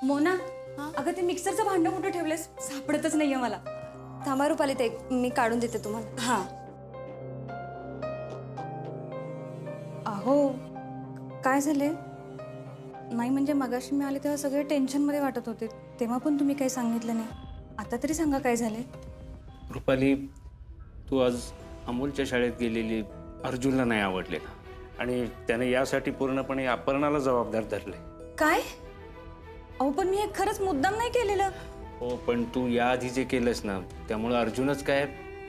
मोना, अगं ते मिक्सरचं भांडं कुठं ठेवलंस? सापडतच नाहीये मला. थांबा रुपाली ताई, मी काढून देते तुम्हाला. हा. अहो, काय झाले? नाही म्हणजे मगाशी मी आले तेव्हा सगळे टेन्शनमध्ये वाटत होते, तेव्हा पण तुम्ही काही सांगितलं नाही. आता तरी सांगा काय झाले? रुपाली, तू आज अमोलच्या शाळेत गेलेली अर्जुनला नाही आवडले का? आणि त्याने यासाठी पूर्णपणे अपर्णाला जबाबदार धरले. काय? अहो पण मी हे खरंच मुद्दाम नाही केलेलं. हो, पण तू याआधी जे केलंस ना, त्यामुळे अर्जुनच काय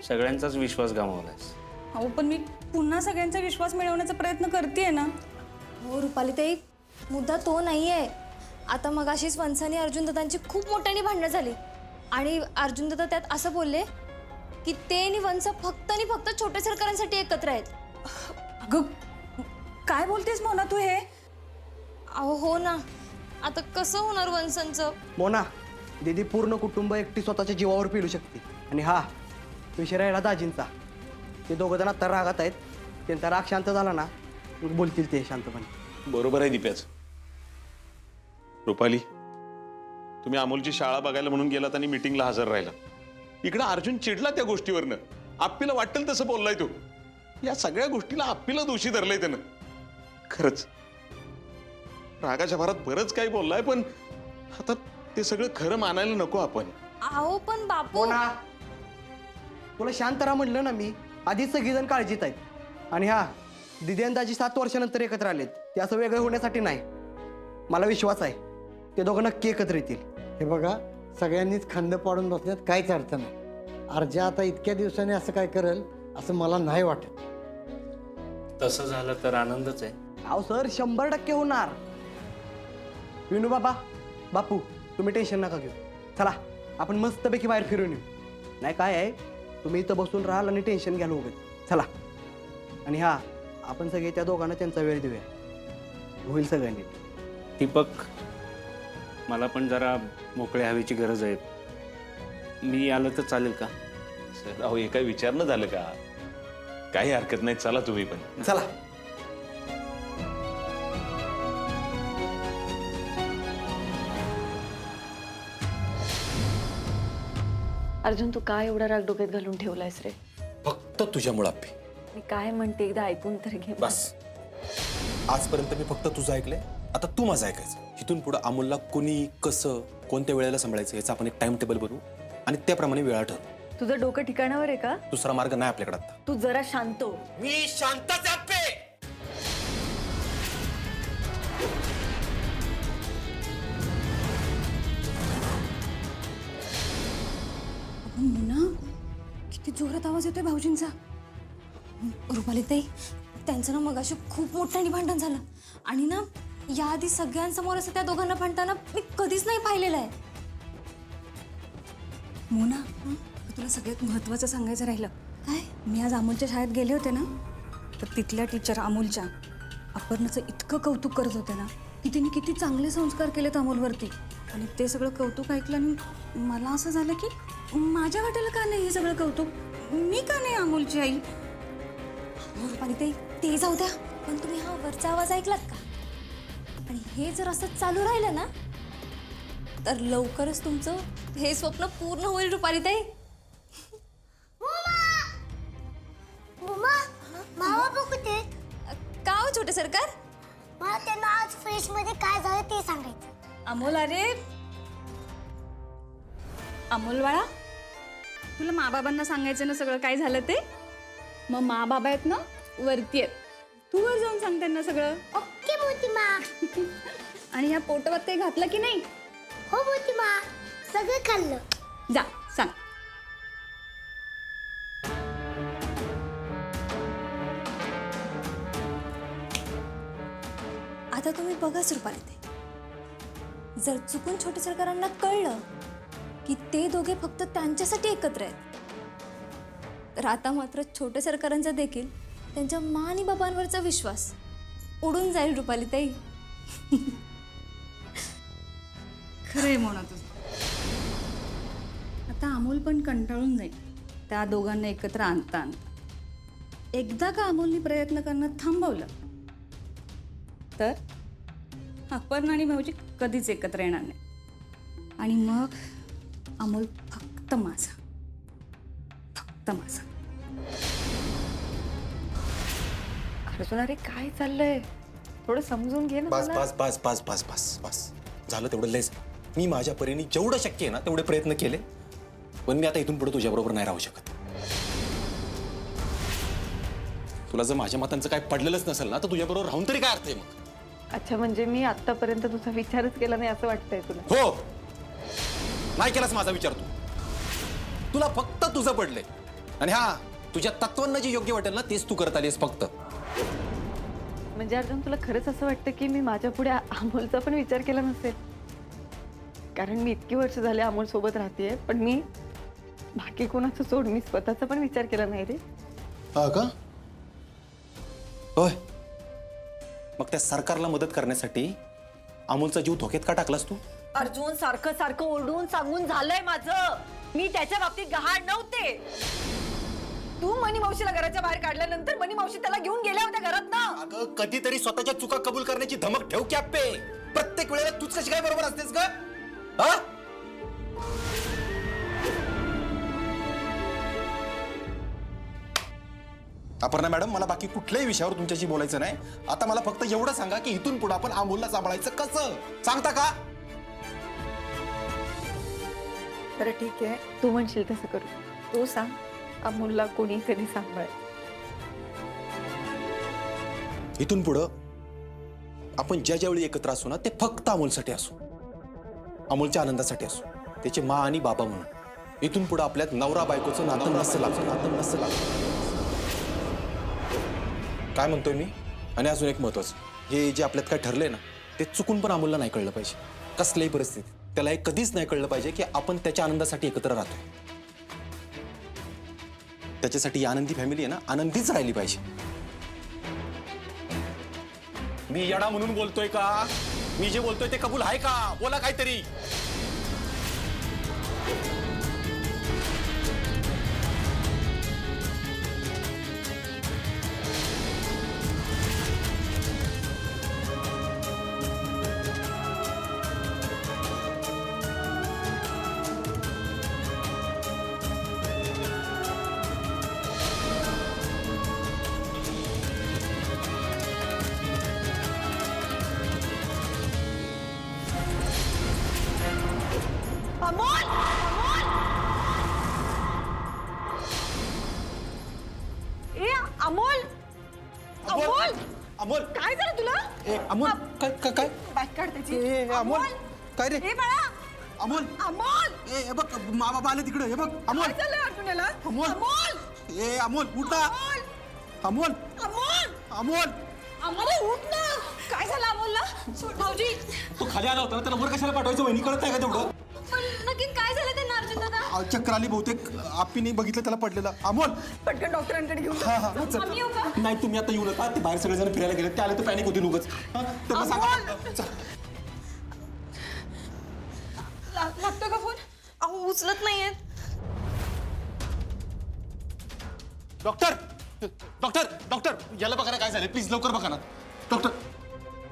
सगळ्यांचाच विश्वास गमावलास. अहो पण मी पुन्हा सगळ्यांचा विश्वास मिळवण्याचा प्रयत्न करतेय ना. हो रुपाली ताई, मुद्दा तो नाही आहे. आता मगाशीच वंश आणि अर्जुन दादांची खूप मोठ्याने भांडणं झाली आणि अर्जुन दादा त्यात असं बोलले की ते आणि वंश फक्त आणि फक्त छोट्या सरकारांसाठी एकत्र आहेत. अगं काय बोलतेस मोना तू हे? अहो हो ना, आता कसं होणार वंशांचं? मोना, दीदी पूर्ण कुटुंब एकटी स्वतःच्या जीवावर पेलू शकते. आणि हा विषय राहिला दाजींचा. ते दोघं जण आता रागात आहेत. त्यांचा राग शांत झाला ना, मग बोलतील ते शांतपणे. बरोबर आहे दिप्याच. रुपाली, तुम्ही अमोलची शाळा बघायला म्हणून गेलात आणि मीटिंगला हजर राहिला. इकडं अर्जुन चिडला त्या गोष्टीवरनं. आप्पीला वाटेल तसं बोललाय तो. या सगळ्या गोष्टीला आप्पीला दोषी धरलंय त्यानं. खरंच रागाच्या भरात बरंच काही बोललाय, पण आता ते सगळं खरं मानायला नको आपण. अहो पण बापू, मोना, तुला शांत राहा म्हटलं ना मी. आधीच सगळीजण काळजीत आहेत. आणि हा दिदी आणि दाजी 7 वर्षानंतर एकत्र आलेत. ते असं वेगळं होण्यासाठी नाही. मला विश्वास आहे ते दोघं नक्की एकत्र येतील. हे बघा, सगळ्यांनीच खंड पाडून बसण्यात काहीच अर्थ नाही. अर्जा आता इतक्या दिवसांनी असं काय करेल असं मला नाही वाटत. तसं झालं तर आनंदच आहे. अहो सर, 100% होणार. विनू बाबा, बापू, तुम्ही टेन्शन नका घेऊ. चला आपण मस्तपैकी बाहेर फिरून येऊ. नाही काय आहे, तुम्ही इथं बसून राहाल आणि टेन्शन घ्याल वगैरे. चला. आणि हा आपण सगळे त्या दोघांना त्यांचा वेळ देऊया. होईल सगळ्यांनी. दीपक, मला पण जरा मोकळ्या हवेची गरज आहे. मी आलं तर चालेल का? सर, अहो हे काय विचारणं झालं का? काही हरकत नाही, चला तुम्ही पण. चला. अर्जुन, तू काय एवढा राग डोक्यात घालून ठेवलायस रे? फक्त तुझ्यामुळे अप्पी. मी काय म्हणते एकदा ऐकून तर घे. बस, आजपर्यंत मी फक्त तुझं ऐकलंय. आता तू माझं ऐकायचं. इथून पुढे अमोलला कोणी, कसं, कोणत्या वेळेला सांभाळायचं याचा आपण एक टाइम टेबल बनवू आणि त्याप्रमाणे वेळा ठरवू. तुझं डोकं ठिकाणावर आहे का? दुसरा मार्ग नाही आपल्याकडे आता. तू जरा शांत हो. मी शांतच अप्पे. मोना, किती जोरात आवाज येतोय भाऊजींचा. रुपाली ताई, त्यांचं ना मगाशी खूप मोठ्याने भांडण झालं आणि ना याआधी सगळ्यांसमोर असं त्या दोघांना भांडताना मी कधीच नाही पाहिलेलं आहे. मोना, तुला सगळ्यात महत्त्वाचं सांगायचं राहिलं. काय? मी आज अमोलच्या शाळेत गेले होते ना, तर तिथल्या टीचर अमोलच्या अपर्णाचं इतकं कौतुक करत होते ना की तिने किती चांगले संस्कार केलेत अमोलवरती. आणि ते सगळं कौतुक ऐकलं आणि मला असं झालं की माझ्या वाट्याला का नाही हे सगळं कौतुक? मी का नाही अमोलची आई? रुपाली ताई, ते जाऊ द्या, पण तुम्ही हा वरचा आवाज ऐकलात का? आणि हे जर असं चालू राहिलं ना तर लवकरच तुमचं हे स्वप्न पूर्ण होईल रुपाली ताई. का हो छोटे सरकार? मला त्यांना आज फ्रेश मध्ये काय झालं ते सांगायचं. अमोल, अरे अमोल बाळा, तुला माबाबांना सांगायचं ना सगळं काय झालं ते? मग मा बाबा आहेत ना वरती आहेत, तू वर जाऊन सांग त्यांना सगळं. ओके मोतीमा. आणि ह्या पोटवात काही घातलं की नाही? हो मोतीमा, सगळं खाल्लं. जा सांग. आता तुम्ही बघाच रुपाली ताई, जर चुकून छोटे सरकारांना कळलं की ते दोघे फक्त त्यांच्यासाठी एकत्र आहेत, तर आता मात्र छोटे सरकारांचा देखील त्यांच्या मा आणि बाबांवरचा विश्वास उडून जाईल रुपाली ताई. खरंय म्हणा तुझं. आता अमोल पण कंटाळून जाईल त्या दोघांना एकत्र आणता आणता. एकदा का अमोलनी प्रयत्न करणं थांबवलं तर अपर्णा आणि भाऊजी कधीच एकत्र येणार नाही. आणि मग अमोल फक्त माझा, फक्त माझा. अर्जुन अरे काय चाललंय? थोडं समजून घे ना बस मला. बस बस बस बस बस बस झालं तेवढं लयच. मी माझ्या परीने जेवढं शक्य आहे ना तेवढे प्रयत्न केले, पण मी आता इथून पुढे तुझ्याबरोबर नाही राहू शकत. तुला जर माझ्या मतांचं काय पडलेलंच नसेल ना तर तुझ्याबरोबर राहून तरी काय अर्थ आहे मग? अच्छा, म्हणजे मी आतापर्यंत तुझा विचारच केला नाही असं वाटतंय तुला? हो, नाही केलास माझा विचार तू. तुला फक्त तुझं पडलंय आणि हा तुझ्या तत्वांना जे योग्य वाटेल ना तेच तू करत आलीस फक्त. म्हणजे अर्जुन तुला खरंच असं वाटतं की मी माझ्या पुढे अमोलचा पण विचार केला नसेल? कारण मी इतकी वर्ष झाले अमोल सोबत राहतेय, पण मी बाकी कोणाचं सोड, मी स्वतःचा पण विचार केला नाही रे. हा का? होय, मग त्या सरकारला मदत करण्यासाठी अमोलचा जीव धोक्यात का टाकलास तू? अर्जुन सारखं सारखं ओरडून सांगून झालंय माझं. मी त्याच्या बाबतीत गहाण नव्हते. तू मनी मावशीला घराच्या बाहेर काढल्यानंतर मनी मावशी त्याला घेऊन गेल्या होत्या घरात ना. अगं कधीतरी स्वतःच्या चुका कबूल करण्याची धमक ठेव की आप्पे. प्रत्येक वेळेला तूच कशी काय बरोबर असतेस का? हा? अपर्णा मॅडम, मला बाकी कुठल्याही विषयावर तुमच्याशी बोलायचं नाही. आता मला फक्त एवढं सांगा की इथून पुढे आपण अमोलला सांभाळायचं कसं, सांगता का? बरं ठीक आहे, तू म्हणशील तसं करू. तू सांग, अमोलला कोणी कधी सांभाळ. इथून पुढं आपण ज्या ज्यावेळी एकत्र असू ना ते फक्त अमोलसाठी असू, अमोलच्या आनंदासाठी असू, त्याचे मा आणि बाबा म्हणून. इथून पुढे आपल्यात नवरा बायकोचं नातं नसलं. काय म्हणतोय मी? आणि अजून एक महत्वाचं, हे जे आपल्यात काय ठरलंय ना ते चुकून पण अमोलला नाही कळलं पाहिजे. कसल्याही परिस्थितीत त्याला हे कधीच नाही कळलं पाहिजे की आपण त्याच्या आनंदासाठी एकत्र राहतोय. त्याच्यासाठी ही आनंदी फॅमिली आहे ना आनंदीच राहिली पाहिजे. मी येडा म्हणून बोलतोय का? मी जे बोलतोय ते कबूल आहे का? बोला काहीतरी. अमोल, अमोल, अमोल, अमोल काय झालं तुला? अमोल काय काय काय बॅग काढ त्याची. ए, अमोल, काय रे? ए बाळा, अमोल, अमोल, हे बघ मा बाबा आले तिकडे. हे बघ अमोल. काय झालं अर्जुन याला? अमोल. अमोल, ए अमोल उठ ना. अमोल, अमोल, अमोल, अमोल उठ ना. काय झालं अमोलला? भाऊजी, तो खाली आला होता ना, त्याला वर कशाला पाठवायचं वहिनी कळत नाही का तेवढं? पण नक्की काय झालं त्यांना अर्जुन दादा? चक्कर आली बहुतेक, आप्पीने बघितलं त्याला पडलेलं. अमोल, पटकन डॉक्टरांकडे घेऊन जा. हा हा चल. आम्ही येऊ का? नाही तुम्ही आता येऊ नका, ते बाहेर सगळेजण फिरायला गेले, ते आले तर पॅनिक होती उगाच. त्यांना सांगा. चल. लागतो का फोन? अहो उचलत नाहीयेत. डॉक्टर, डॉक्टर, डॉक्टर, याला बघा ना काय झालं, प्लीज लवकर बघा ना. डॉक्टर,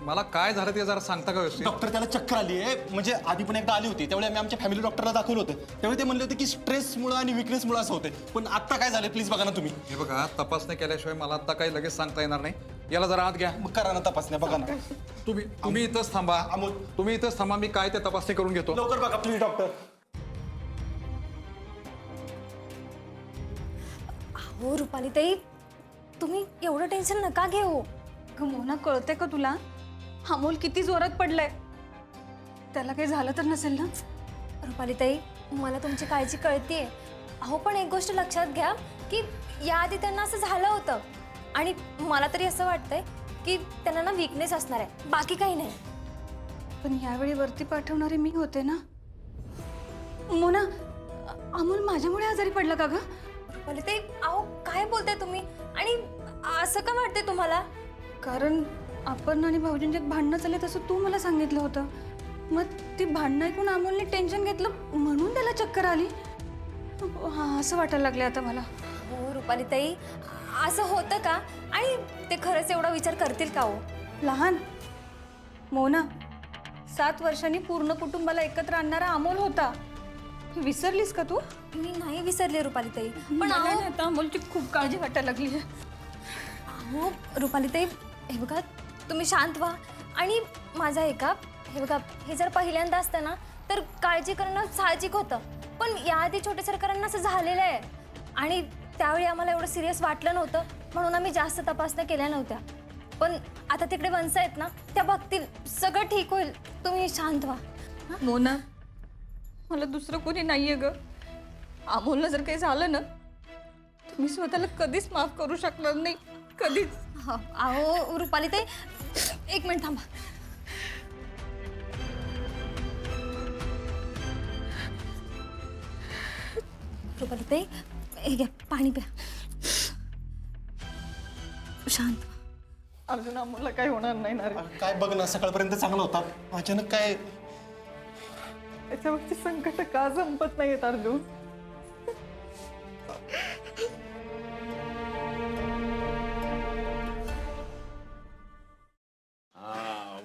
मला काय झालं ते जरा सांगता का व्यवस्थित? डॉक्टर त्याला चक्कर आली आहे. म्हणजे आधी पण एकदा आली होती, त्यावेळी आम्ही आमच्या फॅमिली डॉक्टरला दाखवलं होतं. त्यावेळी ते म्हणले होते की स्ट्रेसमुळे आणि विकनेसमुळे असं होते. पण आता काय झालं प्लीज बघा ना तुम्ही. हे बघा, तपासणी केल्याशिवाय मला आता काही लगेच सांगता येणार नाही. याला जरा आत घ्या. मग करा ना तपासण्या, बघा ना. तुम्ही इथंच थांबा. अमोल, तुम्ही इथंच थांबा, मी काय ते तपासणी करून घेतो. लवकर बघा प्लीज डॉक्टर. हो रुपाली ताई, तुम्ही एवढं टेन्शन नका घेऊ. मोना, कळते का तुला? अमोल किती जोरात पडलाय. त्याला काही झालं तर नसेल ना? रुपाली ताई, मला तुमची काळजी कळतीये. अहो पण एक गोष्ट लक्षात घ्या की याआधी त्यांना असं झालं होतं आणि मला तरी असं वाटतंय की त्यांना ना वीकनेस असणार आहे, बाकी काही नाही. पण यावेळी वरती पाठवणारे मी होते ना. मोना, अमोल माझ्यामुळे आजारी पडला का ग? रुपाली ताई, अहो काय बोलताय तुम्ही? आणि असं का वाटतंय तुम्हाला? कारण आपण आणि भाऊजींच्यात भांडणं चालले तसं तू मला सांगितलं होतं. मग ती भांडणं ऐकून अमोलने टेन्शन घेतलं म्हणून त्याला चक्कर आली. हा, असं वाटायला लागले आता मला. हो रुपाली ताई, असं होतं का? आणि ते खरंच एवढा विचार करतील का हो? लहान मोना, 7 वर्षांनी पूर्ण कुटुंबाला एकत्र आणणारा अमोल होता. विसरलीस का तू? मी नाही विसरले रुपालीताई, पण मला अहो ना आता अमोलची खूप काळजी वाटायला लागली आहे. हो रुपालीताई, हे बघा तुम्ही शांत व्हा आणि माझा ऐका. हे बघा, हे जर पहिल्यांदा असतं ना तर काळजी करणं साहजिक होतं, पण याआधी छोटे सरकारांना असं झालेलं आहे आणि त्यावेळी आम्हाला एवढं सिरियस वाटलं नव्हतं म्हणून आम्ही जास्त तपासण्या केल्या नव्हत्या. पण आता तिकडे वंश आहेत ना, त्या बघतील, सगळं ठीक होईल. तुम्ही शांत व्हा. मोना, मला दुसरं कोणी नाहीये ग. अमोलला जर काही झालं ना तर मी स्वतःला कधीच माफ करू शकणार नाही, कधीच. हो, अहो रुपालीताई, 1 मिनिट थांबा. रुपालीताई, हे घ्या पाणी प्या. शांत. अर्जुन, अमोलला काही होणार नाही ना रे. काय बघ ना, सकाळपर्यंत चांगला होता, अचानक काय. त्याच्यावरची संकट का संपत नाहीयेत अर्जुन?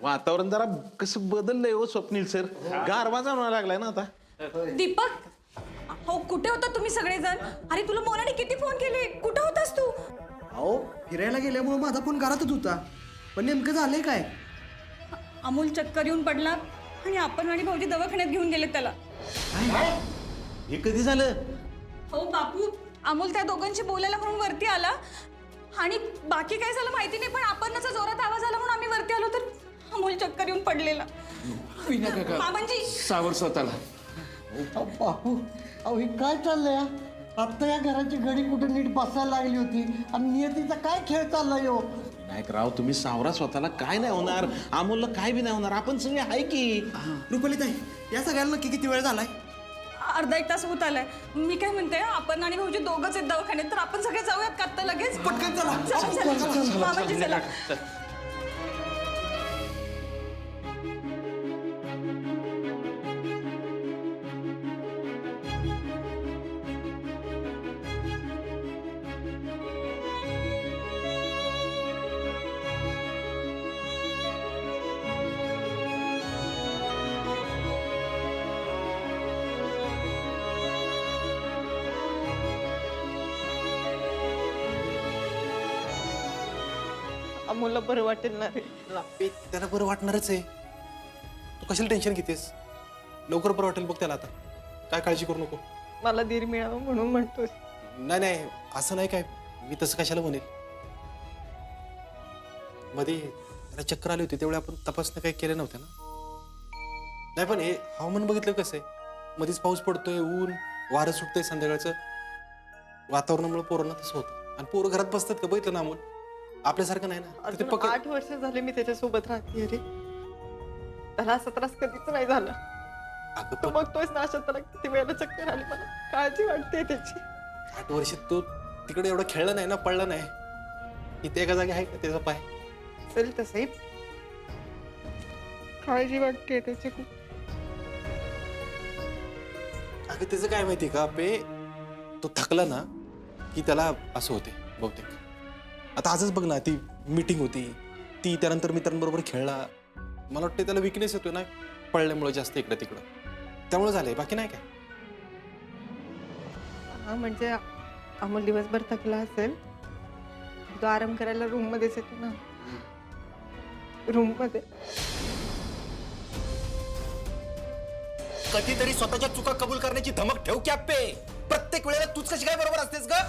वातावरण जरा कसं बदललंय हो स्वप्नील सर. गारवा जाणवा लागलाय ना आता. दीपक, हो कुठे होता तुम्ही सगळेजण? अरे तुला मोनाने किती फोन केले, कुठे होतास तू? अहो फिरायला गेल्यामुळे माझा फोन घरातच होता. पण नेमकं झालंय काय? अमोल चक्कर येऊन पडला आणि आपण आणि भाऊजी दवाखान्यात घेऊन गेले त्याला. हे कधी झालं? हो बापू, अमोल त्या दोघांशी बोलायला म्हणून वरती आला आणि बाकी काय झालं माहिती नाही, पण आपणचा जोरात आवाज आला म्हणून आम्ही वरती आलो तर अमोल चक्कर येऊन पडलेला. मामांजी, सावर स्वतःला. बापू, अहो हे काय चाललंय? आता या घराची घडी कुठे नीट बसायला लागली होती आणि नियतीचा काय खेळ चाललाय हो? नायकराव, तुम्ही सावरा स्वतःला. काय नाही होणार, अमोलला काय बी नाही होणार, आपण सगळे आहे की. रुपालीताई, या सगळ्याला नक्की किती वेळ झालाय? अर्धा 1 तास होत आलाय. मी काय म्हणते, आपण आणि भाऊजी दोघंच आहेत दवाखान्यात, तर आपण सगळे जाऊयात का आता लगेच? पटकन चला. मामांजी चला. अमोलला बरं वाटेल ना रे. त्याला बरं वाटणारच आहे. तू कशाला टेन्शन घेतेस? लवकर बरं वाटेल बघ त्याला. आता काय काळजी करू नको. मला धीर मिळावं म्हणून म्हणतोस. नाही नाही, असं नाही काय, मी तसं कशाला म्हणेल. मध्ये त्याला चक्कर आली होती त्यावेळी आपण तपासण्या काही केल्या नव्हत्या ना. नाही पण हे हवामान बघितलं कसं आहे, मध्येच पाऊस पडतोय, ऊन वारं सुटतंय संध्याकाळचं. वातावरणामुळे पोरांना तसं होतं आणि पोरं घरात बसतात का? बघितलं ना अमोल, आपल्यासारखं नाही ना. तिथे अर्जुन, पकड. 8 वर्ष झाले मी त्याच्यासोबत राहते रे. त्याला असा त्रास कधीच नाही झाला. अगं तू पण बघतोयस ना, अशा त्याला किती वेळेला चक्कर आली. मला काळजी वाटते त्याची. 8 वर्षात तो तिकडे एवढा खेळला नाही ना, पडला नाही. इथे एका जागी आहे का त्याचा पाय? चल तसंही काळजी वाटते त्याची खूप. अगं त्याचं काय माहिती का पे, तो थकला ना की त्याला असं होते बहुतेक. आता आजच बघ ना, ती मीटिंग होती, ती त्यानंतर मित्रांबरोबर खेळला. मला वाटतं त्याला विकनेस येतो ना पडल्यामुळे जास्त इकडं तिकडं, त्यामुळे झालंय, बाकी नाही काय. हा म्हणजे अमोल दिवसभर थकला असेल, तो आराम करायला रूम मध्येच येतो ना. रूम मध्ये कधीतरी स्वतःच्या चुका कबूल करण्याची धमक ठेव की आप्पे. प्रत्येक वेळेला तूच कशी काय बरोबर असतेस ग?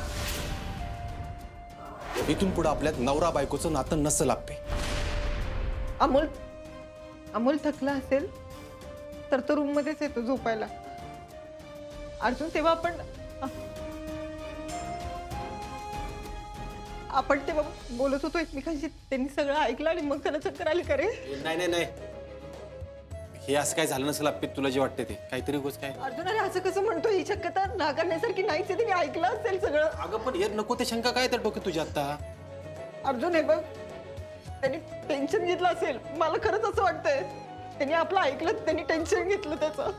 इथून पुढे आपल्यात नवरा बायकोचं नातं नसेल आप्पे. अमोल थकला असेल तर तो रूम मध्येच येतो झोपायला. अर्जुन, तेव्हा आपण तेव्हा बोलत होतो एकमेकांशी, त्यांनी सगळं ऐकलं आणि मग त्याला चक्कर आली का रे? नाही नाही नाही, हे असं काय झालं नसेल आप्पे. तुला जे वाटते ते काहीतरी उगाच काय. अर्जुन, अरे असं कसं म्हणतो? ही शक्यता नाकारण्यासारखी नाहीच आहे. त्यांनी ऐकलं असेल सगळं. अगं पण हे नको ते शंका काय तर डोक्यात तुझ्या आता. अर्जुन, हे बघ, त्यांनी टेन्शन घेतलं असेल. मला खरंच असं वाटतंय त्यांनी आपलं ऐकलं, त्यांनी टेन्शन घेतलं त्याचं.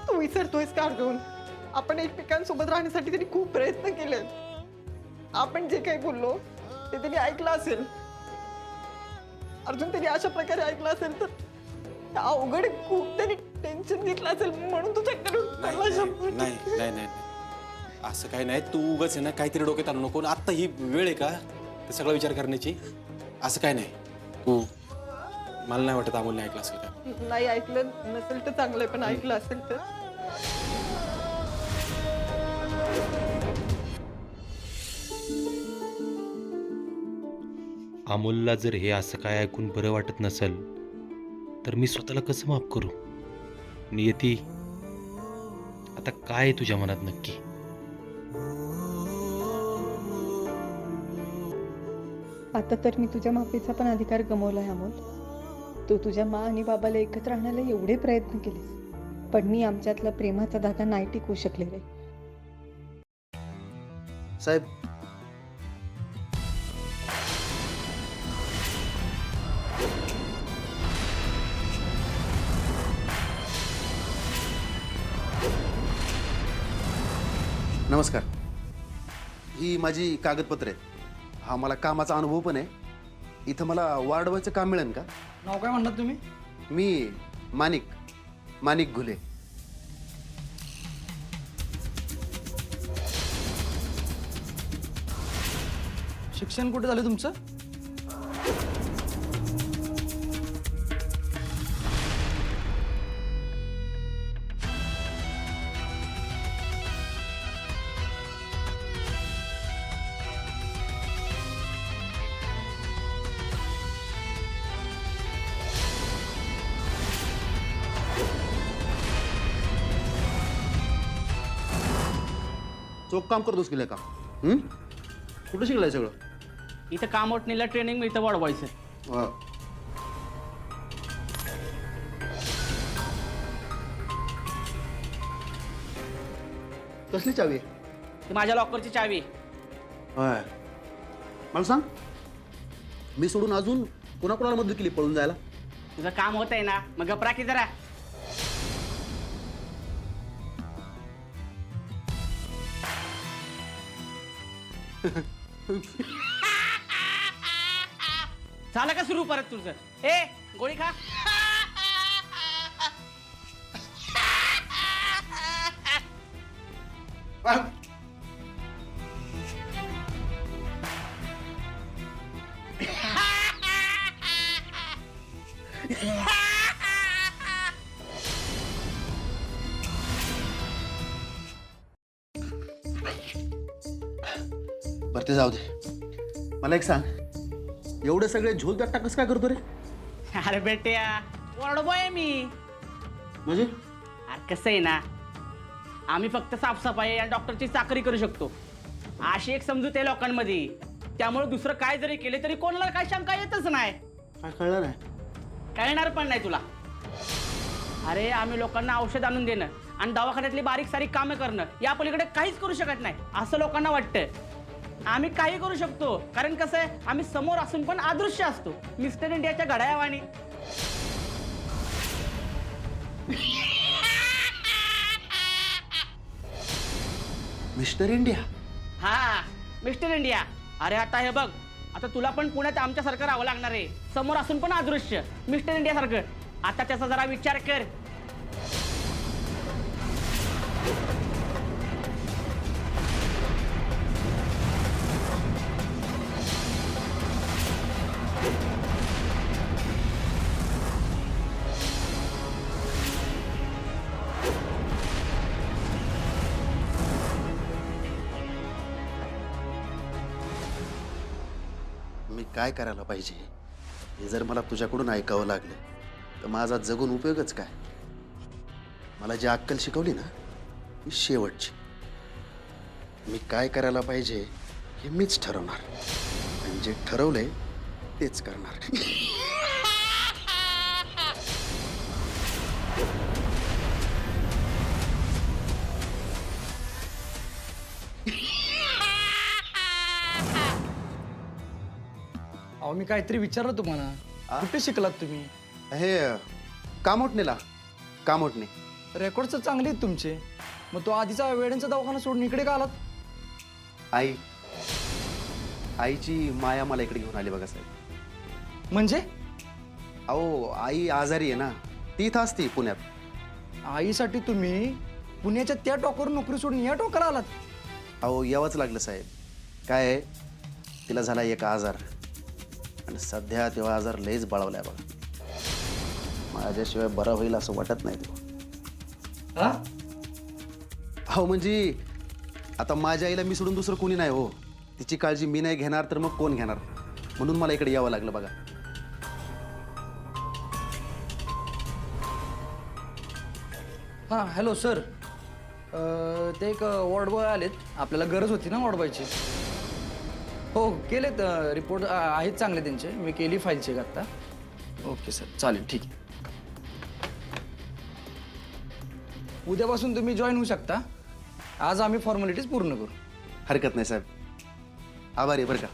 तू विसरतोयस का अर्जुन? आपण एकमेकांसोबत राहण्यासाठी त्यांनी खूप प्रयत्न केले. आपण जे काही बोललो ते त्यांनी ऐकलं असेल. अर्जुन, त्यांनी अशा प्रकारे ऐकलं असेल तर अवघड आहे खूप, त्यांनी टेन्शन घेतलं असेल म्हणून तुझ्याकडून नाही नाही नाही नाही नाही. असं काही नाही, तू उगाच आहे ना काहीतरी डोक्यात आणू नको. आता ही वेळ आहे का ते सगळा विचार करण्याची? असं काय नाही. तू मला नाही वाटत अमोलने ऐकलं असेल का. नाही ऐकलं नसेल तर चांगलंय, पण ऐकलं असेल तर अमोलला जर हे असं काय ऐकून बरं वाटत नसेल तर मी स्वतःला कसं माफ करू? नियती, आता काय आहे तुझ्या मनात नक्की? आता तर मी तुझ्या माफीचा पण अधिकार गमावलाय अमोल. तू तुझ्या मा आणि बाबाला एकत्र आणण्याला एवढे प्रयत्न केलेस, पण मी आमच्यातला प्रेमाचा धागा नाही टिकवू शकले रे. साहेब, नमस्कार. ही माझी कागदपत्र आहेत. हा मला कामाचा अनुभव पण आहे. इथं मला वार्ड बॉयचं काम मिळेल का? नाव काय म्हणतात तुम्ही? मी माणिक घुले. शिक्षण कुठे झालं तुमचं? चोख काम करतोस की का? कुठं शिकलाय सगळं? इथं कामोटणीला ट्रेनिंग मिळतं वाढवायचं. वा. कसली चावी आहे? ती माझ्या लॉकरची चावी. होय. मला सांग, मी सोडून अजून कोणाकोणाला मदत केली पळून जायला? तुझं काम होत आहे ना, मग गपरा की जरा. झालं का सुरू परत तुझं? ए गोळी खा. बरं ते जाऊ दे. मला एक सांग, एवढे सगळे झोल त्यात टाकस काय करतो रे? अरे बेट्या, वॉर्ड बॉय आहे मी. म्हणजे अरे कसं आहे ना, आम्ही फक्त साफसफाई आणि डॉक्टरची चाकरी करू शकतो अशी एक समजूत आहे लोकांमध्ये. त्यामुळे दुसरं काय जरी केले तरी कोणाला काय शंका येतच नाही. काय कळलं नाही? कळणार पण नाही तुला. अरे आम्ही लोकांना औषध आणून देणं आणि दवाखान्यातली बारीक सारीक कामं करणं या पलीकडे काहीच करू शकत नाही असं लोकांना वाटतं. आम्ही काही करू शकतो, कारण कसं आहे, आम्ही समोर असून पण अदृश्य असतो. मिस्टर इंडियाच्या घड्याळावानी. Mister India? हा, मिस्टर इंडिया. अरे आता हे बघ, आता तुला पण पुण्यात आमच्यासारखं राहावं लागणार आहे, समोर असून पण अदृश्य मिस्टर इंडिया सारखं. आता त्याचा जरा विचार कर. मी काय करायला पाहिजे हे जर मला तुझ्याकडून ऐकावं लागलं तर माझा जगून उपयोगच काय? मला जी अक्कल शिकवली ना ही शेवटची. मी काय करायला पाहिजे हे मीच ठरवणार, आणि जे ठरवलंय तेच करणार. अहो, मी काहीतरी विचारलं तुम्हाला. कुठे शिकलात तुम्ही? हे कामोटणे. रेकॉर्डच चांगले आहेत तुमचे. मग तो आधीचा वेड्यांचा दवाखाना सोडून इकडे का आलात? आईची माया मला इकडे घेऊन आली बघा साहेब. म्हणजे? अहो, आई आजारी आहे ना, ती इथं असती पुण्यात. आईसाठी तुम्ही पुण्याच्या त्या टोकावर नोकरी सोडून या टोकाला आलात? अहो यावंच लागलं साहेब. काय आहे, तिला झाला एक आजार आणि सध्या तेव्हा आजार लयच बळवलाय बघा. माझ्याशिवाय बरा होईल असं वाटत नाही तो. अहो म्हणजे आता माझ्या आईला मी सोडून दुसरं कोणी नाही हो. तिची काळजी मी नाही घेणार तर मग कोण घेणार, म्हणून मला इकडे यावं लागलं बघा. हां हॅलो सर, ते एक वॉर्ड बॉय आलेत, आपल्याला गरज होती ना वॉर्ड बॉयची. हो केलेत रिपोर्ट आहेत चांगले त्यांचे, मी केली फाईल चेक आत्ता. ओके सर चालेल ठीक आहे. उद्यापासून तुम्ही जॉईन होऊ शकता. आज आम्ही फॉर्मॅलिटीज पूर्ण करू. हरकत नाही साहेब, आभारी आहे बरं का.